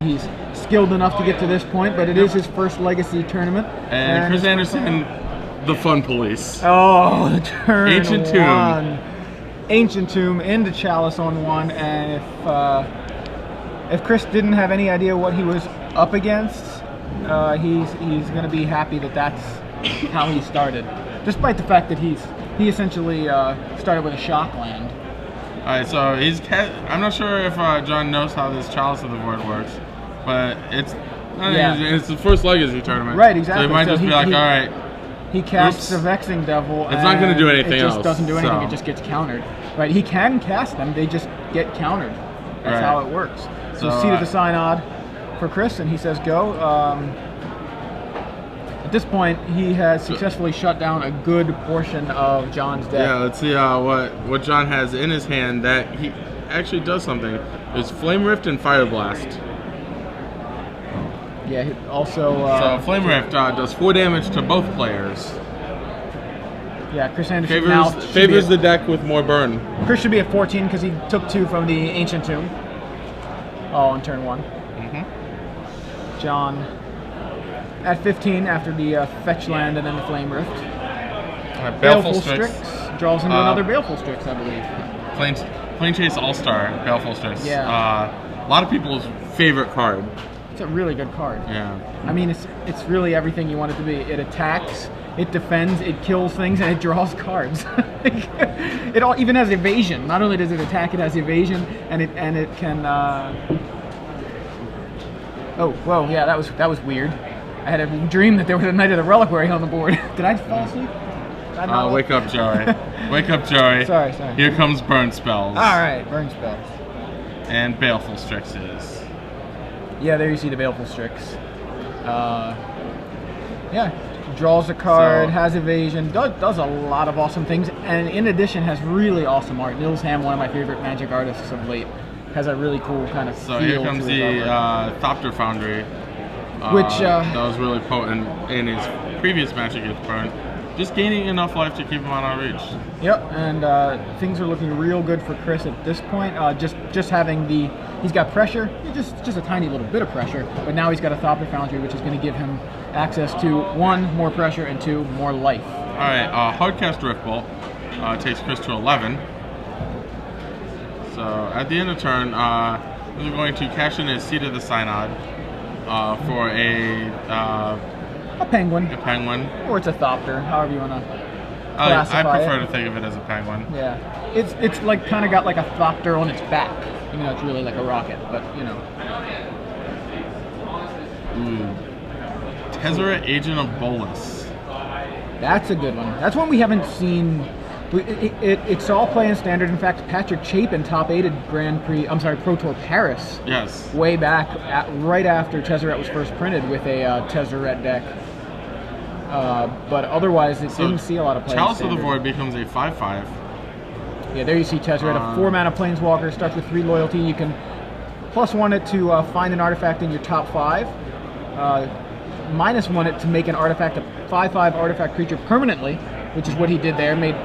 he's skilled enough to get to this point, but it is his first Legacy tournament. And Chris Anderson, the Fun Police. Oh, the turn Ancient one. Ancient Tomb into Chalice on 1, and if Chris didn't have any idea what he was up against, he's going to be happy that that's how he started, despite the fact that he essentially started with a shock land. All right, so I'm not sure if John knows how this Chalice of the Void works, but it's the first Legacy tournament. Right, exactly. So he might just be like, all right. He casts a Vexing Devil. It's not going to do anything else. It just doesn't do anything. So. It just gets countered. Right? He can cast them. They just get countered. That's how it works. So Seat of the Synod for Chris, and he says go. At this point, he has successfully shut down a good portion of John's deck. Yeah, let's see what John has in his hand that he actually does something. There's Flame Rift and Fire Blast. Yeah, also... so Flame Rift does 4 damage to both players. Yeah, Chris Anderson favors the deck with more burn. Chris should be at 14 because he took 2 from the Ancient Tomb. On turn 1. Mm-hmm. John at 15 after the Fetch Land and then the Flame Rift. Baleful Strix. Draws into another Baleful Strix, I believe. Plane Chase All-Star, Baleful Strix. Yeah. A lot of people's favorite card. It's a really good card. Yeah. I mean, it's really everything you want it to be. It attacks, it defends, it kills things, and it draws cards. It all even has evasion. Not only does it attack, it has evasion, and it can. Oh, whoa! Yeah, that was weird. I had a dream that there was a Knight of the Reliquary on the board. Did I fall asleep? Wake up, Joey. Wake up, Joey. Sorry. Here comes Burn Spells. All right, Burn Spells. And Baleful Strixes. Yeah, there you see the Baleful Strix. Yeah, draws a card, has evasion, does a lot of awesome things, and in addition has really awesome art. Nils Ham, one of my favorite Magic artists of late, has a really cool kind of feel. So here comes the Thopter Foundry, which that was really potent in his previous Magic Gets Burned. Just gaining enough life to keep him out of reach. Yep, and things are looking real good for Chris at this point. Just having he's got pressure, just a tiny little bit of pressure, but now he's got a Thopter Foundry, which is going to give him access to 1, more pressure, and 2, more life. All right, Hardcast Riftbolt takes Chris to 11. So at the end of turn, we're going to cash in his Seat of the Synod for a penguin. A penguin. Or it's a Thopter, however you want to classify I prefer to think of it as a penguin. Yeah. It's like kind of got like a Thopter on its back. Even though it's really like a rocket, but you know. Tezzeret, Agent of Bolus. That's a good one. That's one we haven't seen. It saw play in Standard. In fact, Patrick Chapin top-8'd Pro Tour Paris. Yes. Way back, right after Tezzeret was first printed with a Tezzeret deck. But otherwise, it didn't see a lot of play. Chalice of the Void becomes a 5/5. Yeah, there you see Tezzeret, a 4-mana Planeswalker, starts with 3 loyalty. You can +1 it to find an artifact in your top 5. -1 it to make an artifact, a 5/5 artifact creature permanently, which is what he did there. Made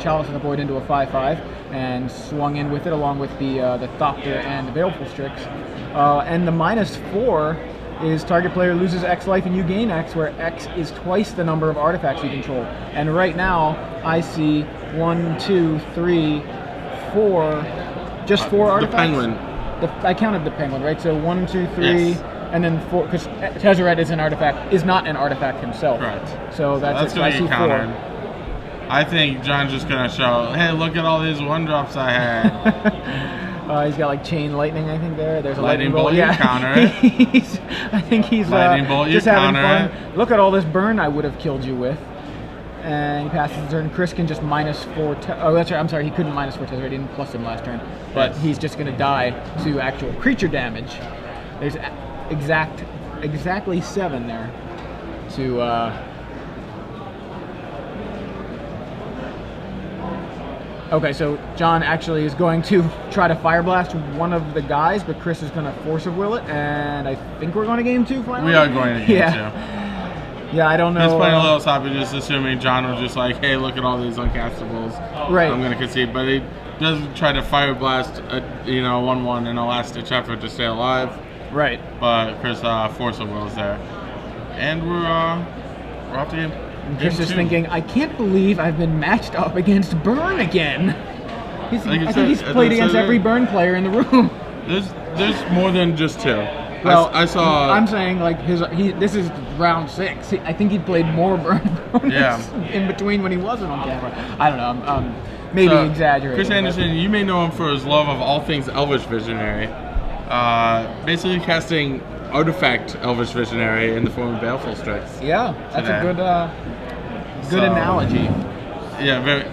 Chalice of the Void into a 5/5 and swung in with it along with the Thopter and the Baleful Strix. And the -4 is target player loses X life and you gain X, where X is twice the number of artifacts you control. And right now, I see 1, 2, 3, 4, just 4 artifacts. The penguin. I counted the penguin, right? So 1, 2, 3, yes. And then 4, because Tezzeret is not an artifact himself. Correct. So that's going I to see get countered. 4. I think John's just going to show, hey, look at all these 1-drops I had. He's got like Chain Lightning, I think there's a Lightning Bolt. Bolt, Yeah. counter. I think he's Lightning Bolt, just having counter. fun. Look at all this burn I would have killed you with. And he passes the turn. Chris can just -4. Oh, that's right. I'm sorry. He couldn't -4 Tezzeret. He didn't plus him last turn. But yes. He's just going to die to actual creature damage. There's exactly 7 there to. Okay, so John actually is going to try to Fire Blast one of the guys, but Chris is going to Force of Will it, and I think we're going to game 2 finally. We are going to game 2. Yeah, I don't know. He's playing a little sloppy, just assuming John was just like, hey, look at all these uncastables. Right. I'm going to concede. But he does try to Fire Blast, a 1/1 in a last-ditch effort to stay alive. Right. But Chris Force of Will's there, and we're off to game. Chris is thinking, I can't believe I've been matched up against Byrne again. I think he's played against every Byrne player in the room. There's more than just two. Well, I saw. I'm saying like this is round 6. I think he played more Byrne opponents in between when he wasn't on camera. I don't know. I'm maybe exaggerating. Chris Anderson, you may know him for his love of all things Elvish Visionary. Basically casting Artifact Elvish Visionary in the form of Baleful Strix. Yeah, that's a good analogy. Yeah,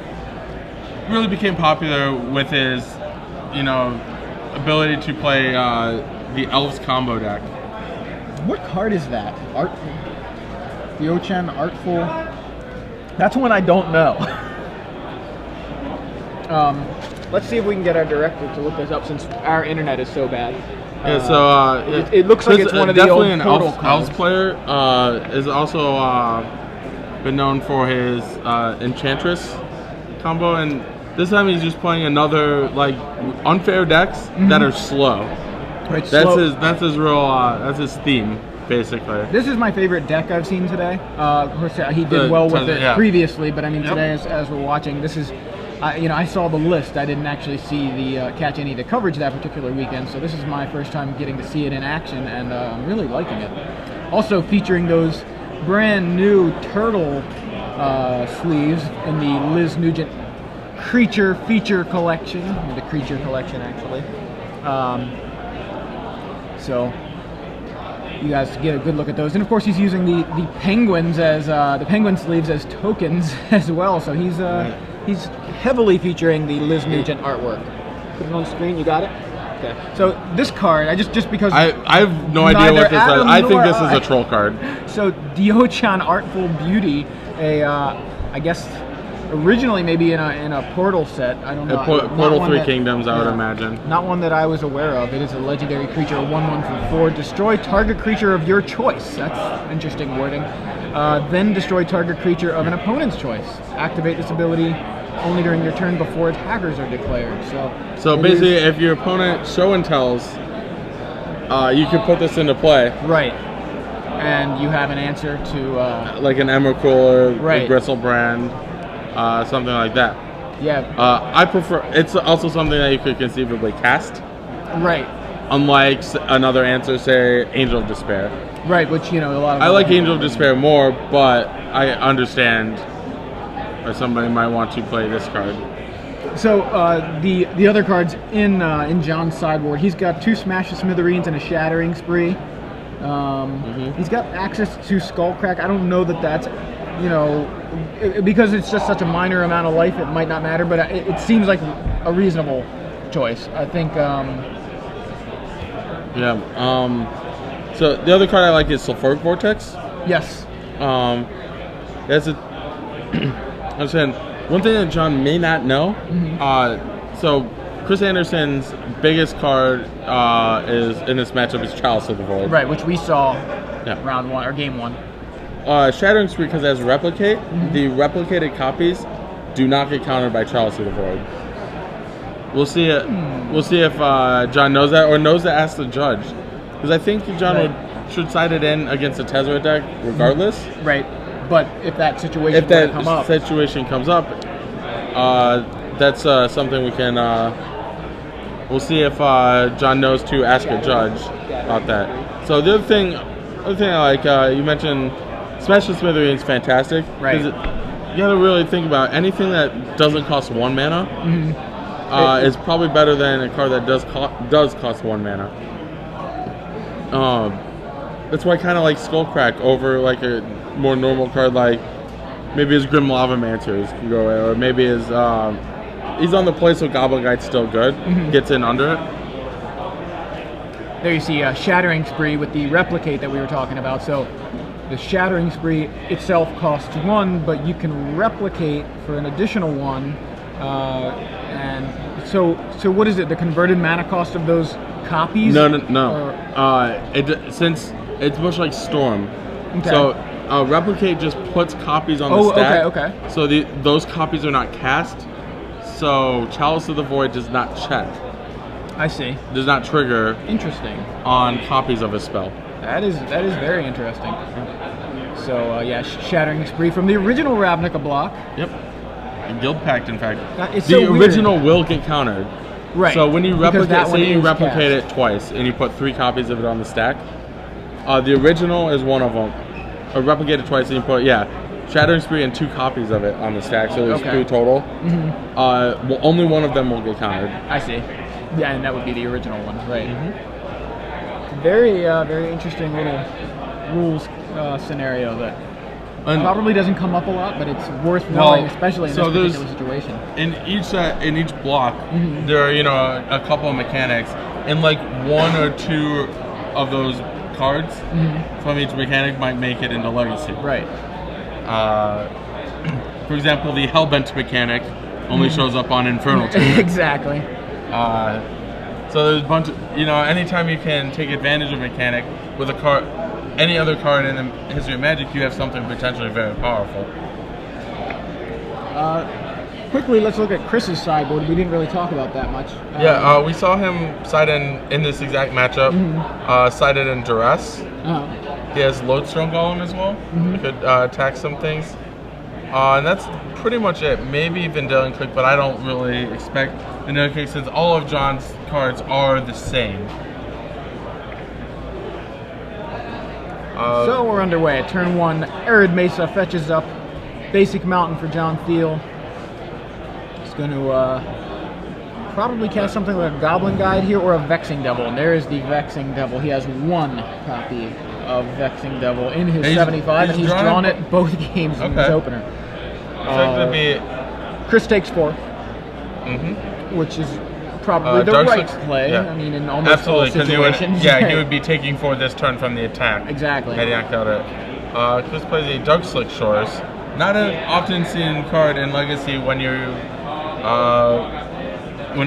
really became popular with his, ability to play the Elves combo deck. What card is that? The Ochan Artful. That's one I don't know. Let's see if we can get our director to look this up since our internet is so bad. Yeah, so it looks like it's one of the old definitely an Elves player. Is also been known for his Enchantress combo, and this time he's just playing another unfair decks that are slow. Right, that's his real that's his theme basically. This is my favorite deck I've seen today. Of course, he did well with it previously, but I mean today as we're watching, this is. I saw the list. I didn't actually see catch any of the coverage that particular weekend, so this is my first time getting to see it in action, and I'm really liking it. Also featuring those brand new turtle sleeves in the Liz Nugent Creature Feature Collection, the Creature Collection actually. So you guys get a good look at those, and of course he's using the penguins as the penguin sleeves as tokens as well. So he's heavily featuring the Liz Nugent artwork. Put it on screen. You got it. Okay. So this card, I just because I have no idea what this is. I think this is a troll card. So Diochan Artful Beauty, I guess originally maybe in a Portal set. I don't know. Portal 3 Kingdoms, I would imagine. Not one that I was aware of. It is a legendary creature, 1/1 for 4. Destroy target creature of your choice. That's interesting wording. Then destroy target creature of an opponent's choice. Activate this ability only during your turn before attackers are declared. So basically, if your opponent show and tells, you can put this into play. Right. And you have an answer to like an Emrakul or a Gristlebrand, something like that. Yeah. I prefer. It's also something that you could conceivably cast. Right. Unlike another answer, say Angel of Despair. Right, which a lot of. I like Angel of Despair more, but I understand why somebody might want to play this card. So the other cards in John's sideboard, he's got 2 Smash the Smithereens and a Shattering Spree. He's got access to Skullcrack. I don't know that that's because it's just such a minor amount of life, it might not matter, but it seems like a reasonable choice. I think. So the other card I like is Sulfuric Vortex. Yes. That's I'm saying one thing that John may not know. So Chris Anderson's biggest card is in this matchup is Chalice of the Void. Right, which we saw round 1 or game 1. Shattering Spree, because it has Replicate, the replicated copies do not get countered by Chalice of the Void. We'll see it. We'll see if John knows that or knows to ask the judge, because I think John should side it in against a Tezzeret deck regardless. Right, but if that situation comes up, that's something we can. We'll see if John knows to ask a judge about that. So the other thing I like, you mentioned Smash the Smithereens, fantastic. Right. You gotta really think about anything that doesn't cost 1 mana. Is probably better than a card that does cost 1 mana. That's why I kind of like Skullcrack over like a more normal card, like maybe his Grim Lavamancers can go away, or maybe his he's on the play, so Goblin Guide's still good. Gets in under it. There you see a Shattering Spree with the Replicate that we were talking about. So the Shattering Spree itself costs 1, but you can replicate for an additional 1. And so what is it? The converted mana cost of those copies? No. Since it's much like Storm. Okay. So Replicate just puts copies on the stack. Okay. So those copies are not cast. So Chalice of the Void does not check. I see. Does not trigger Interesting. on copies of a spell. That is very interesting. So yeah, Shattering Spree from the original Ravnica block. Yep. And Guild Pact, in fact. It's the so weird. original will get countered. Right. So when you Because that replicate, one say you is replicate cast. it twice and you put 3 copies of it on the stack, the original is one of them. Or replicate it twice and you put, Shattering Spree and 2 copies of it on the stack, so there's 3 total. Well, only one of them will get countered. I see. Yeah, and that would be the original one, right? Very interesting little rules scenario that probably doesn't come up a lot, but it's worth knowing, especially in this particular situation. In each block, there are a couple of mechanics, and like 1 or 2 of those cards from each mechanic might make it into Legacy. Right. For example, the Hellbent mechanic only shows up on Infernal Tomb. Exactly. So there's a bunch of, anytime you can take advantage of a mechanic with a card, any other card in the history of Magic, you have something potentially very powerful. Quickly, let's look at Chris's sideboard. We didn't really talk about that much. We saw him side in this exact matchup, sided in Duress. He has Lodestone Golem as well. He could attack some things. And that's pretty much it. Maybe Vendilion Clique, but I don't really expect Vendilion Clique since all of John's cards are the same. So we're underway. Turn 1, Arid Mesa fetches up Basic Mountain for John Thiel. He's going to probably cast something like a Goblin Guide here or a Vexing Devil. And there is the Vexing Devil. He has 1 copy of Vexing Devil in his 75, and he's drawn it both games in his opener. So it be Chris takes 4, which is probably the right play. I mean, in almost all situations. He would be taking 4 this turn from the attack. Exactly. Had he acted out it. Chris plays a Darkslick Shores. Not an often seen card in Legacy when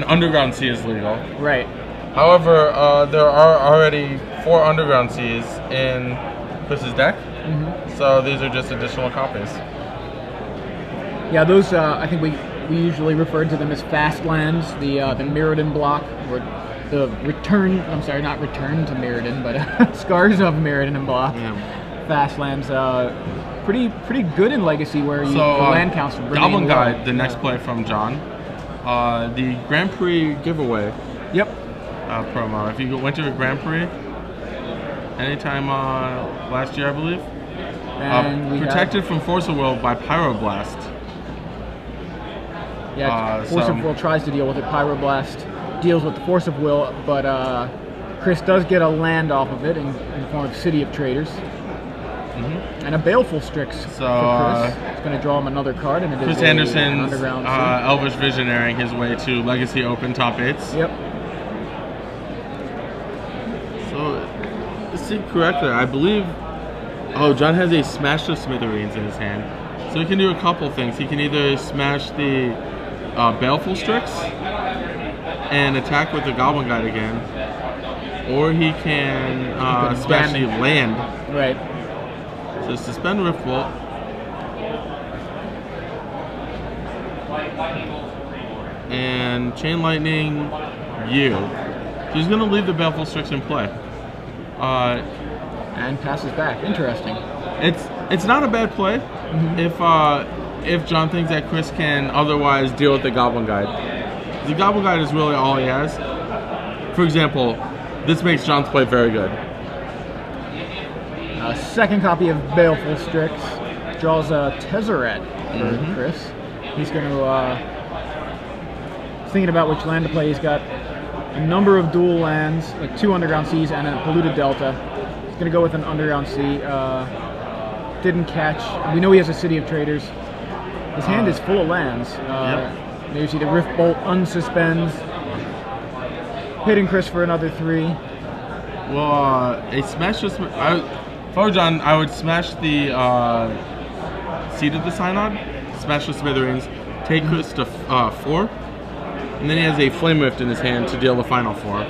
Underground Sea is legal. Right. However, there are already 4 Underground Seas in Chris's deck, so these are just additional copies. Yeah, those I think we usually refer to them as fast lands. The Mirrodin block, or the return. I'm sorry, not return to Mirrodin, but Scars of Mirrodin block. Fast lands, pretty good in Legacy, where the land counts. Goblin Guide, the next play from John. The Grand Prix giveaway. Yep. Promo. If you went to a Grand Prix anytime last year, I believe. And protected from Force of Will by Pyroblast. Yeah, Force of Will tries to deal with it. Pyroblast deals with the Force of Will, but Chris does get a land off of it in the form of City of Traders. And a Baleful Strix for Chris. It's going to draw him another card, and it Chris is Anderson's Underground Elvish Visionarying his way to Legacy Open top 8s. Yep. So, to see correctly, I believe... John has a Smash the Smithereens in his hand. So he can do a couple things. He can either smash the Baleful Strix and attack with the Goblin Guide again, or he can smash the land. Right. So suspend Riftbolt. And Chain Lightning yield. So he's going to leave the Baleful Strix in play. And passes back. Interesting. It's not a bad play if John thinks that Chris can otherwise deal with the Goblin Guide. The Goblin Guide is really all he has. For example, this makes John's play very good. Second copy of Baleful Strix draws a Tezzeret for Chris. He's going to thinking about which land to play. He's got a number of dual lands, like 2 Underground Seas and a Polluted Delta. He's going to go with an Underground Sea. Didn't catch. We know he has a City of Traders. His hand is full of lands. There you see the Rift Bolt unsuspends, hitting Chris for another 3. Well, a smash just. For John, I would smash the Seed of the Synod, smash the Smithereens, take Chris to 4, and then he has a Flame Rift in his hand to deal the final 4.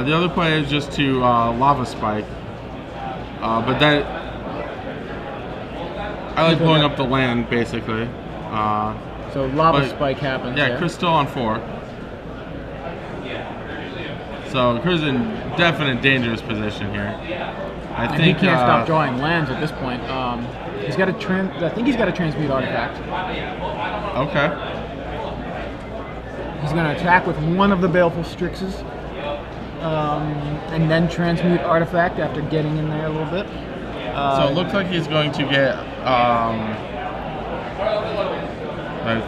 The other play is just to Lava Spike, but that I like blowing up the land basically. So Lava But, Spike happens. Yeah, there. Chris still on 4. So Chris in definite dangerous position here. I And think he can't stop drawing lands at this point. He's got a I think he's got a transmute artifact. Okay. He's going to attack with one of the Baleful Strixes, and then transmute artifact after getting in there a little bit. So it looks like he's going to get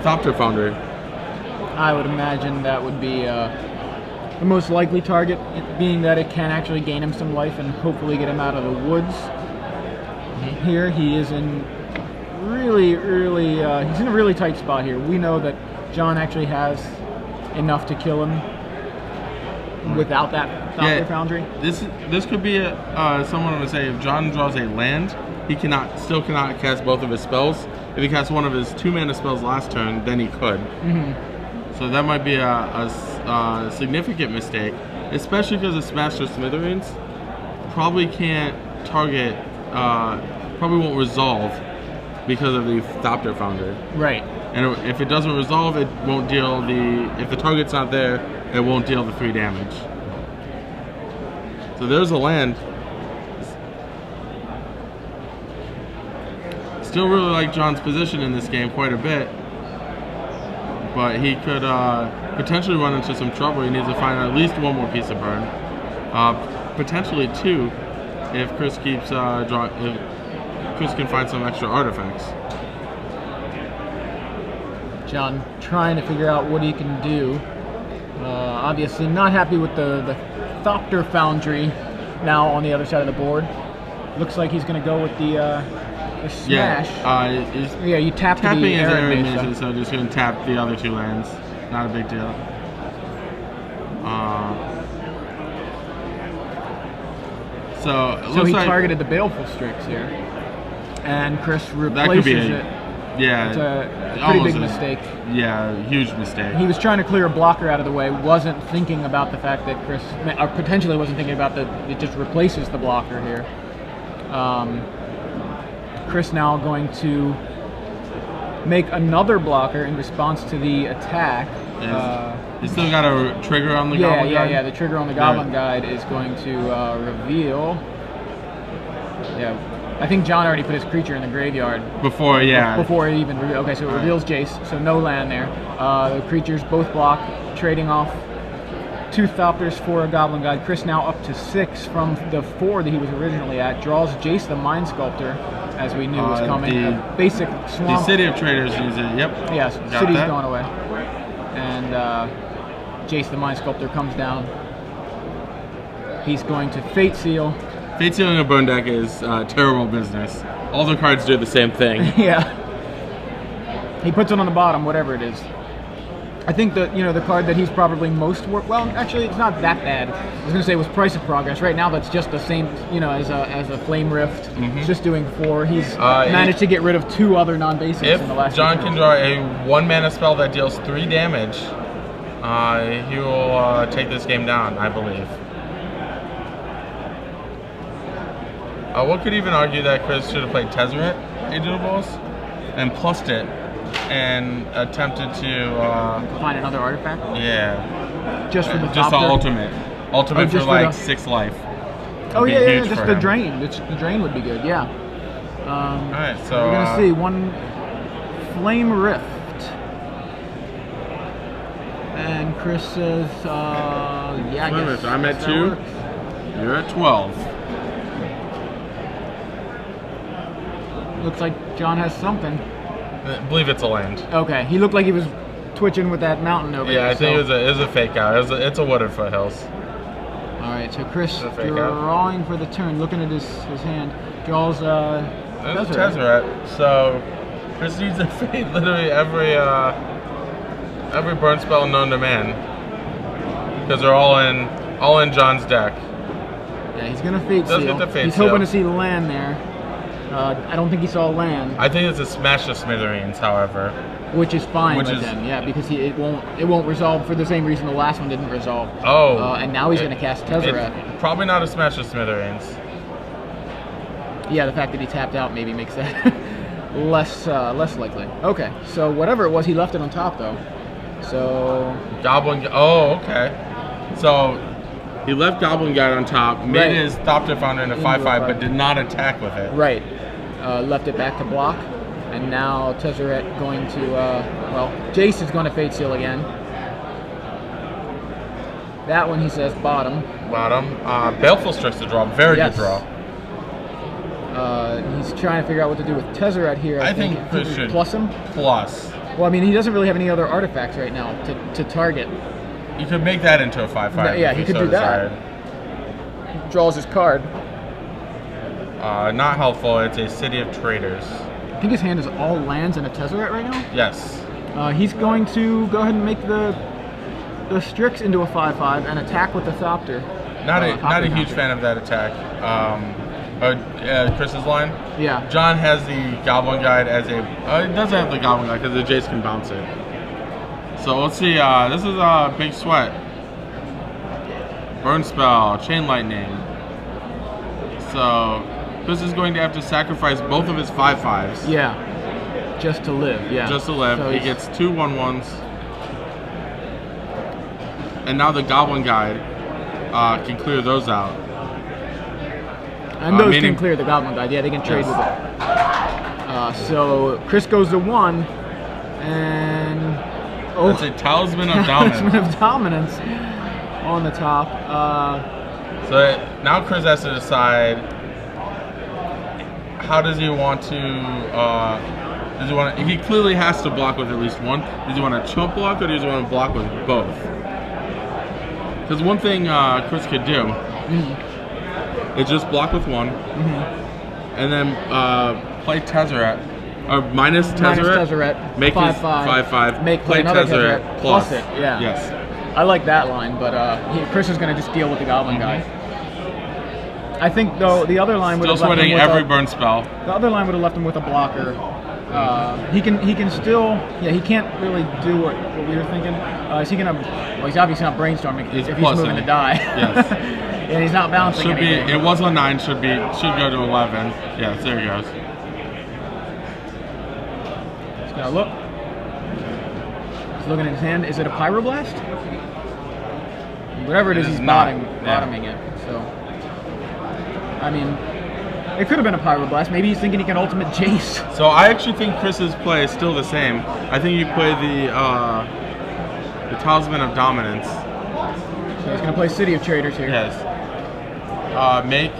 Thopter Foundry. I would imagine that would be the most likely target, being that it can actually gain him some life and hopefully get him out of the woods. Here he is in really he's in a really tight spot here. We know that John actually has enough to kill him without that Thopter Foundry. This could be someone would say if John draws a land, he still cannot cast both of his spells. If he casts one of his 2-mana spells last turn, then he could. So that might be a significant mistake, especially because the Smasher Smithereens probably can't target, probably won't resolve because of the Thopter Foundry. Right. And if it doesn't resolve, it won't deal if the target's not there, it won't deal the 3 damage. So there's a land. Still really like John's position in this game quite a bit. But he could potentially run into some trouble. He needs to find at least one more piece of burn. Potentially 2 if Chris keeps drawing, if Chris can find some extra artifacts. John trying to figure out what he can do. Obviously not happy with the Thopter Foundry now on the other side of the board. Looks like he's going to go with the smash. Yeah, you tap tapping the is Arid Arid Mesa. Mesa, so just going to tap the other 2 lands. Not a big deal. So he like targeted the Baleful Strix here, and Chris that could be replaces it. Yeah, It's a pretty big mistake. Yeah, huge mistake. He was trying to clear a blocker out of the way, wasn't thinking about the fact that Chris, or potentially wasn't thinking about that it just replaces the blocker here. Chris now going to make another blocker in response to the attack. You still got a trigger on the Goblin Guide? Yeah, the trigger on the Goblin Guide is going to reveal. Yeah, I think John already put his creature in the graveyard. Before it even revealed. Okay, so it reveals Jace, so no land there. The creatures both block, trading off 2 Thopters for a Goblin Guide. Chris now up to 6 from the 4 that he was originally at. Draws Jace the Mind Sculptor, as we knew was coming. A basic swamp. The City of Traders uses it, yep. Yes, City's going away. And Jace the Mind Sculptor comes down. He's going to Fate Seal. Fate Sealing a burn deck is terrible business. All the cards do the same thing. Yeah. He puts it on the bottom, whatever it is. I think the card that he's probably most well, actually it's not that bad. I was gonna say it was Price of Progress. Right now that's just the same, as a Flame Rift. It's just doing 4. He's managed to get rid of 2 other non-basics in the last. If John can draw a 1-mana spell that deals 3 damage, he will take this game down, I believe. One could even argue that Chris should have played Tezzeret, Agent of Wolves, and plussed it, and attempted to find another artifact. Yeah. Just for the just Thopter? ultimate for like 6 life. Oh yeah, just the drain. The drain would be good. Yeah. All right, so we're gonna see 1 Flame Rift, and Chris says, "Yeah, I guess." I'm at 2. You're at 12. Looks like John has something. I believe it's a land. Okay, he looked like he was twitching with that mountain over there. Yeah, I think it was a fake out. It's a Wooded Foothills. All right, so Chris drawing for the turn, looking at his hand, draws Tezzeret. So Chris needs to fade literally every burn spell known to man, because they're all in John's deck. Yeah, he's gonna Fate Seal. He's hoping to see land there. I don't think he saw land. I think it's a Smash the Smithereens, however. Which is fine with him, yeah, because it won't resolve for the same reason the last one didn't resolve. Oh. And now he's going to cast Tezzeret. Probably not a Smash the Smithereens. Yeah, the fact that he tapped out maybe makes that. less likely. Okay, so whatever it was, he left it on top though. So Goblin. Oh, okay. So he left Goblin Guide on top, made Right. his Thopter Founder into Into 5/5, a but did not attack with it. right, left it back to block, and now Tezzeret going to well, Jace is going to Fate Seal again. That one he says bottom. Bottom. Baleful Strix to draw. Very Yes. good draw. He's trying to figure out what to do with Tezzeret here. I think Chris He should plus him. Plus. Well, I mean, he doesn't really have any other artifacts right now to target. You could make that into a 5/5. Yeah, if he you could so do that. desired. Draws his card. Not helpful. It's a City of Traders. I think his hand is all lands and a Tezzeret right now. Yes. He's going to go ahead and make the Strix into a 5/5 and attack with the Thopter. Not a huge Thopter. fan of that attack. Chris's line. Yeah. John has the Goblin Guide as a. It doesn't have the Goblin Guide because the Jace can bounce it. So let's see. This is a big sweat. Burn Spell, Chain Lightning. So Chris is going to have to sacrifice both of his 5/5s. Yeah. Just to live. Yeah. Just to live. So He he's- gets 2 1/1s. And now the Goblin Guide can clear those out. And those meaning- can clear the Goblin Guide. Yeah, they can trade Yes. with it. So Chris goes to 1, and That's a Talisman of Talisman Dominance. of Dominance on the top. So now Chris has to decide how does he want to. Does he want? He clearly has to block with at least one. Does he want to chump block or does he want to block with both? Because one thing Chris could do is just block with one, and then play Tezzeret or minus Tezzeret. Make his 5/5. Make play another Tezzeret plus it. Yeah. Yes. I like that line, but Chris is going to just deal with the Goblin Guide. I think though the other line would Still have left him sweating with every a, burn spell. the other line would have left him with a blocker. He can still he can't really do what we were thinking. Is he gonna? Well, he's obviously not brainstorming He's if he's moving plussing. to die. Yes. And he's not bouncing Should be. anything. It was a 9. Should go to 11. Yes, there he goes. He's gonna look. He's looking at his hand. Is it a Pyroblast? Whatever it is, It is he's not. bottoming it. So, I mean, it could have been a Pyroblast. Maybe he's thinking he can ultimate Jace. So I actually think Chris's play is still the same. I think you play the Talisman of Dominance. So he's gonna play City of Traders here. Yes. Make.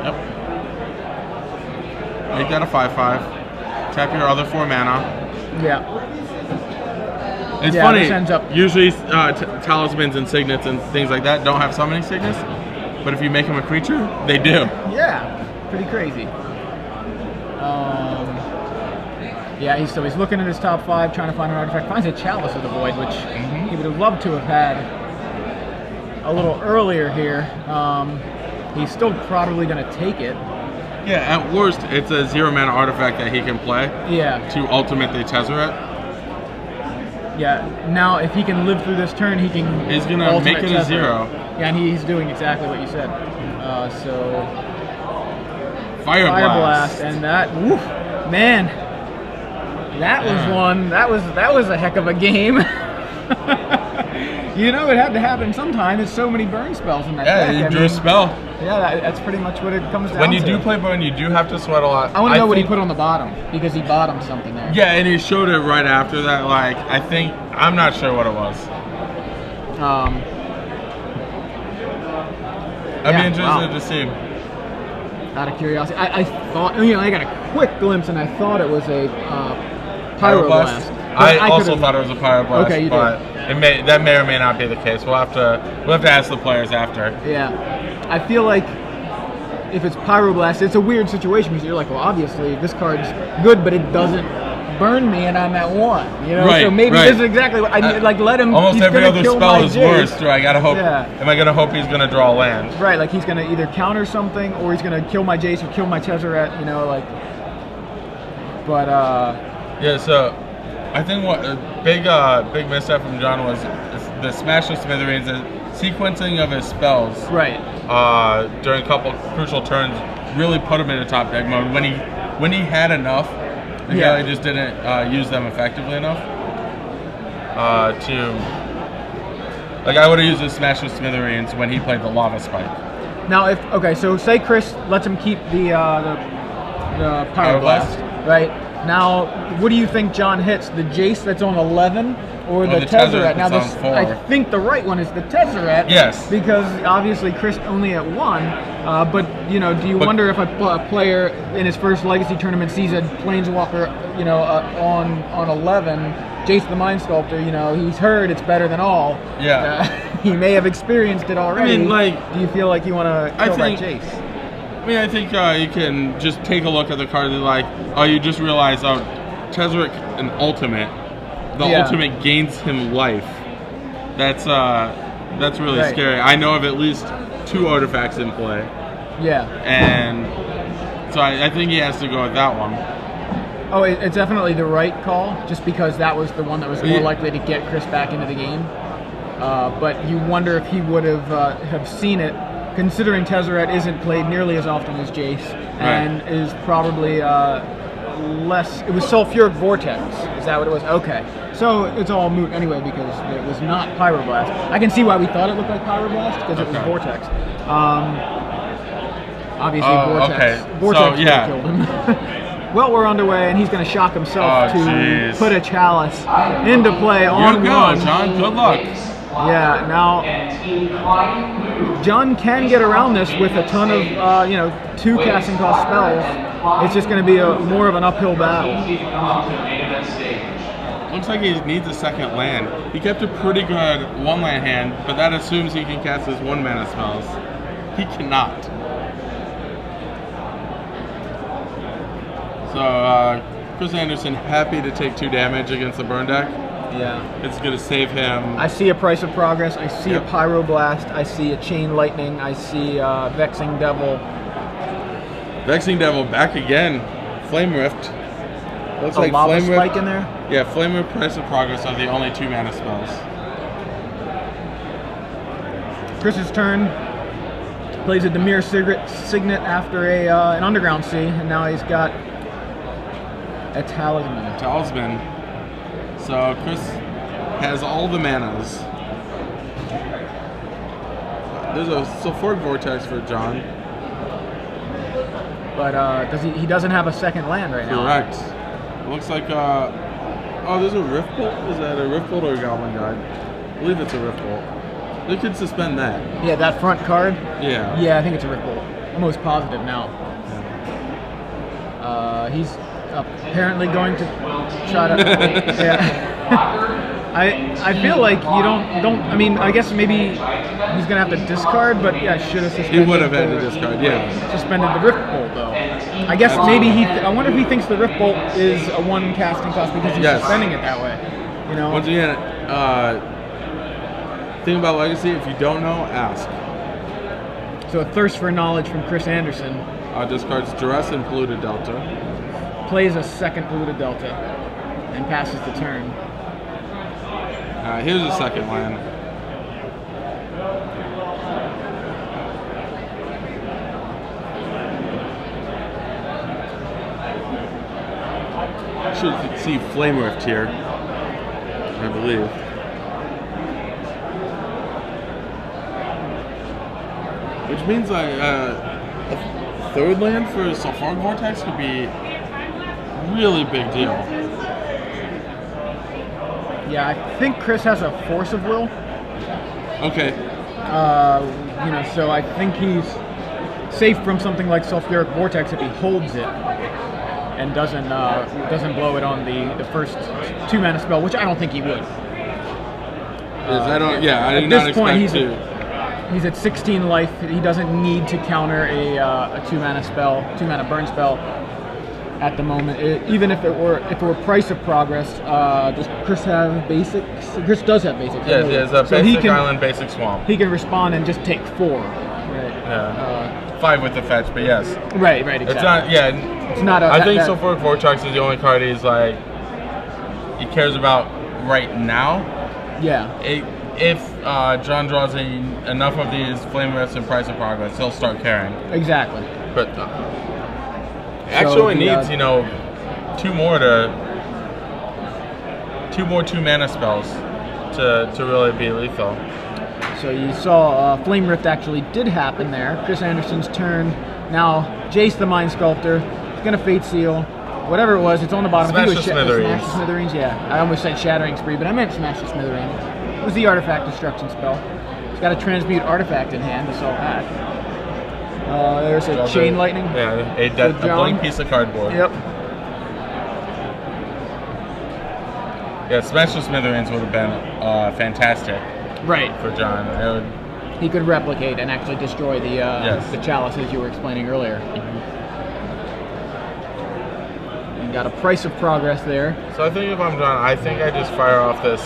Yep. Make that a 5/5. Tap your other 4 mana. Yeah. It's Yeah, funny. this ends up- Usually, talismans and signets and things like that don't have summoning sickness, but if you make them a creature, they do. Yeah. Pretty crazy. Yeah, he's looking at his top 5, trying to find an artifact. Finds a Chalice of the Void, which he would have loved to have had a little earlier here. He's still probably going to take it. Yeah. At worst, it's a 0 mana artifact that he can play Yeah. to ultimate the Tezzeret. Yeah. Now, if he can live through this turn, he can. He's gonna ultimate make it a Tezzeret. 0. Yeah, and he's doing exactly what you said. So Fire Fire Blast. Blast, and that, woof, man, that was Yeah. one. That was a heck of a game. You know, it had to happen sometime. There's so many burn spells in that Yeah, deck. you I drew mean, a spell. Yeah, that's pretty much what it comes down When you to. do play burn, you do have to sweat a lot. I want to know what he think- put on the bottom because he bottomed something there. Yeah, and he showed it right after that. Like, I'm not sure what it was. I'd be Yeah, interested wow. to see. Out of curiosity, I thought, I got a quick glimpse and I thought it was a Pyroblast. But I also could've- thought it was a Pyroblast, Okay, you did. but that may or may not be the case. We'll have to ask the players after. Yeah, I feel like if it's Pyroblast, it's a weird situation because you're like, well, obviously this card's good, but it doesn't burn me, and I'm at 1. You know, Right, so maybe right. this is exactly what I need. Like, let him. Almost he's every gonna other kill spell my is Jace. worse. Do I gotta hope? Yeah. Am I gonna hope he's gonna draw land? Right, like he's gonna either counter something or he's gonna kill my Jace or kill my Tezzeret. You know, like. But Yeah. So, I think what a big misstep from John was the Smash of Smithereens, the sequencing of his spells. right. During a couple crucial turns really put him in a top deck mode when he had enough. Yeah. He just didn't use them effectively enough to. Like I would have used a Smash with Smithereens when he played the Lava Spike. Now, so say Chris lets him keep the Pyroblast, right? Now, what do you think John hits? The Jace that's on 11 or the Tezzeret? Now, that's on 4. I think the right one is the Tezzeret. Yes. Because obviously Chris only at 1. But do you wonder if a player in his first Legacy tournament sees a Planeswalker, on 11, Jace the Mind Sculptor, he's heard it's better than all. Yeah. He may have experienced it already. I mean, do you feel like you want to kill that Jace? I mean, I think you can just take a look at the card and you just realize, Tezzeret an ultimate. The ultimate gains him life. That's really scary. I know of at least 2 artifacts in play. Yeah. And so I think he has to go with that one. Oh, it's definitely the right call, just because that was the one that was more likely to get Chris back into the game. But you wonder if he would have seen it, considering Tezzeret isn't played nearly as often as Jace, and is probably less. It was Sulfuric Vortex. Is that what it was? Okay. So it's all moot anyway because it was not Pyroblast. I can see why we thought it looked like Pyroblast because it was Vortex. Obviously, Vortex. Okay. Vortex killed him. Well, we're underway, and he's going to shock himself to put a Chalice into play on you go, one. John. Good luck. Yeah, now John can get around this with a ton of 2 casting cost spells. It's just going to be more of an uphill battle. Looks like he needs a second land. He kept a pretty good 1-land hand, but that assumes he can cast his 1-mana spells. He cannot. So Chris Anderson happy to take 2 damage against the burn deck. Yeah. It's going to save him. I see a Price of Progress. I see a Pyroblast. I see a Chain Lightning. I see Vexing Devil. Vexing Devil back again. Flame Rift. Looks like Lava Flame Spike Rift. in there? Yeah, Flame Rift, Price of Progress are the only 2 mana spells. Chris's turn. Plays a Dimir Signet after an Underground Sea, and now he's got a Talisman. So Chris has all the manas. There's a Sulfuric Vortex for John. But he doesn't have a second land right now. Correct. It looks like there's a Rift Bolt. Is that a Rift Bolt or a Goblin Guide? I believe it's a Rift Bolt. They could suspend that. Yeah, that front card? Yeah. Yeah, I think it's a Rift Bolt. Almost positive now. He's apparently going to try to. Yeah. I feel like you don't. I mean, I guess maybe he's gonna have to discard, but yeah, should have suspended. He would have had to discard. Yeah. Suspended the Rift Bolt though. I guess maybe I wonder if he thinks the Rift Bolt is a 1 casting cost because he's suspending it that way. Once again, thing about Legacy, if you don't know, ask. So a thirst for knowledge from Chris Anderson. Discards Duress and Polluted Delta. Plays a second Polluted Delta and passes the turn. Here's a second land. Should see Flame Rift here, I believe. Which means a 3rd land for Sulfuric Vortex could be a really big deal. Yeah, I think Chris has a Force of Will. Okay. So I think he's safe from something like Sulfuric Vortex if he holds it and doesn't blow it on the first 2 mana spell, which I don't think he would. I did not expect to. He's at 16 life. He doesn't need to counter a 2 mana spell, 2 mana burn spell at the moment. Even if it were Price of Progress, does Chris have basics? Chris does have basics. Yes, he has a basic island, basic swamp. He can respond and just take 4. Right. Yeah. 5 with the fetch, but yes. Right. Exactly. It's not. Yeah. It's not. I think Sulfuric Vortex is the only card he cares about right now. Yeah. If John draws enough of these Flame Rifts and Price of Progress, he'll start caring. Exactly. But actually only the, needs, you know, two more 2-mana spells to really be lethal. So you saw Flame Rift actually did happen there. Chris Anderson's turn. Now Jace the Mind Sculptor is going to Fate Seal. Whatever it was, it's on the bottom. Smash I think the it was Smithereens. Smash the Smithereens, yeah. I almost said Shattering Spree, but I meant Smash the Smithereens. It was the Artifact Destruction spell. It's got a Transmute Artifact in hand, that's all that. There's a Chain Lightning. Yeah, a blank piece of cardboard. Yep. Yeah, Smash the Smithereens would have been fantastic. Right. For John. He could replicate and actually destroy the chalices you were explaining earlier. And got a Price of Progress there. So I think if I'm John, I think I just fire off this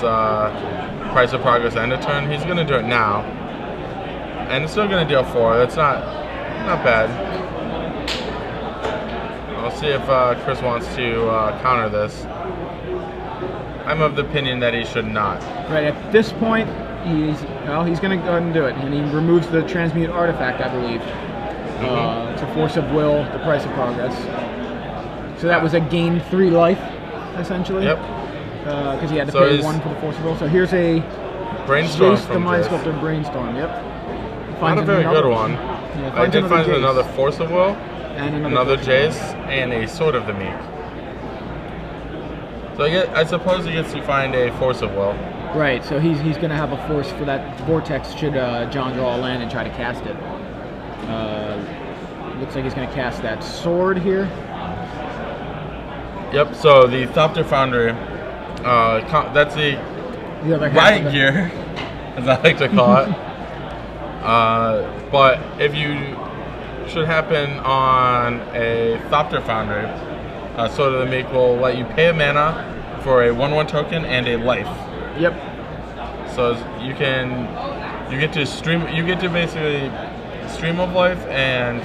Price of Progress end of turn. He's going to do it now. And it's still going to deal 4. That's not bad. I'll see if Chris wants to counter this. I'm of the opinion that he should not. Right, at this point, he's going to go ahead and do it. And he removes the Transmute Artifact, I believe. It's a Force of Will, the Price of Progress. So that was a gain 3 life, essentially. Yep. Because he had to pay 1 for the Force of Will. So here's a Brainstorm Jace the Mind Sculptor Brainstorm, yep. Not a very good one. Yeah, I did find Jace. another Force of Will, and another Jace, and a Sword of the Meek. So I suppose he gets to find a Force of Will. Right, so he's going to have a force for that Vortex should John draw a land and try to cast it. Looks like he's going to cast that Sword here. Yep, so the Thopter Foundry, that's the riot gear, as I like to call it. But if you should happen on a Thopter Foundry, Sword of the Meek will let you pay a mana for a 1/1 token and a life. Yep. So you get to basically stream of life and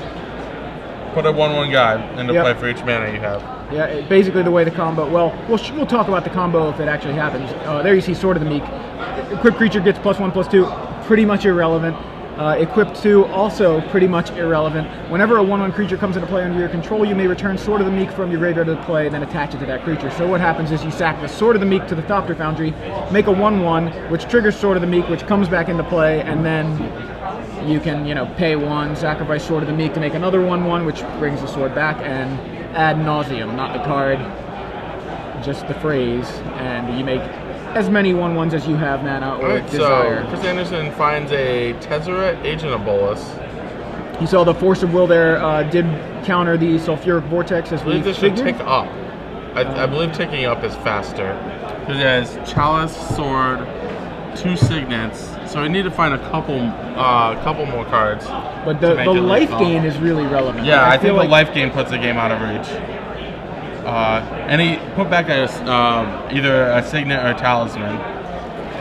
put a 1/1 guy into play for each mana you have. Yeah, basically the way the combo. Well, we'll talk about the combo if it actually happens. There you see Sword of the Meek. Equipped creature gets +1/+2. Pretty much irrelevant. Equipped 2, also pretty much irrelevant. Whenever a 1/1 creature comes into play under your control, you may return Sword of the Meek from your graveyard to the play, and then attach it to that creature. So what happens is you sack the Sword of the Meek to the Thopter Foundry, make a 1/1, which triggers Sword of the Meek, which comes back into play, and then you can, pay 1, sacrifice Sword of the Meek to make another 1/1, which brings the sword back, and ad nauseum, not the card, just the phrase, and you make as many 1/1s as you have mana or desire. So Chris Anderson finds a Tezzeret, Agent of Bolus. You saw the Force of Will there did counter the Sulfuric Vortex as I believe we this should figured. tick up. I believe ticking up is faster. Because it has Chalice, Sword, 2 Signets. So we need to find a couple more cards. But the life gain is really relevant. Yeah, like, I think like the life gain puts the game out of reach. And he put back either a Signet or a Talisman.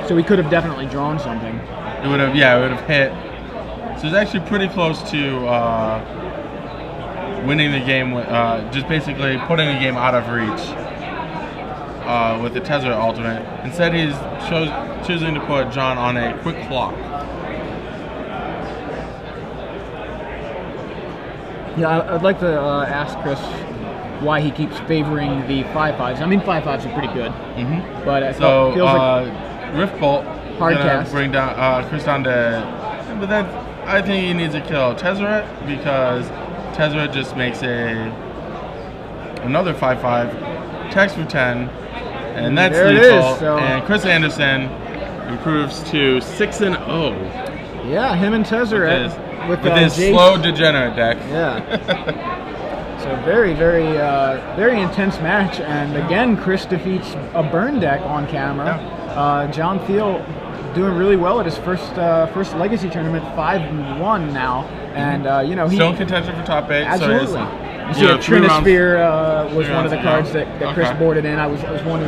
So we could have definitely drawn something. It would have hit. So it's actually pretty close to winning the game with just basically putting the game out of reach with the Tezzeret alternate. Instead, he's choosing to put John on a quick clock. Yeah, I'd like to ask Chris why he keeps favoring the 5/5s. I mean, 5/5s are pretty good, but it feels like Rift Bolt hard cast. Bring down Chris down to, but that I think he needs to kill Tezzeret because Tezzeret just makes another 5/5, attacks for 10, and that's there lethal. It is, so. And Chris Anderson improves to 6-0. Yeah, him and Tezzeret with his Jace. slow degenerate deck. Yeah. So very, very, very intense match, and again, Chris defeats a burn deck on camera. Yeah. John Thiel doing really well at his first Legacy tournament, 5-1 now, and he's still in contention for top 8. Absolutely. So you see, a Trinisphere was one of the cards that Chris boarded in. I was wondering.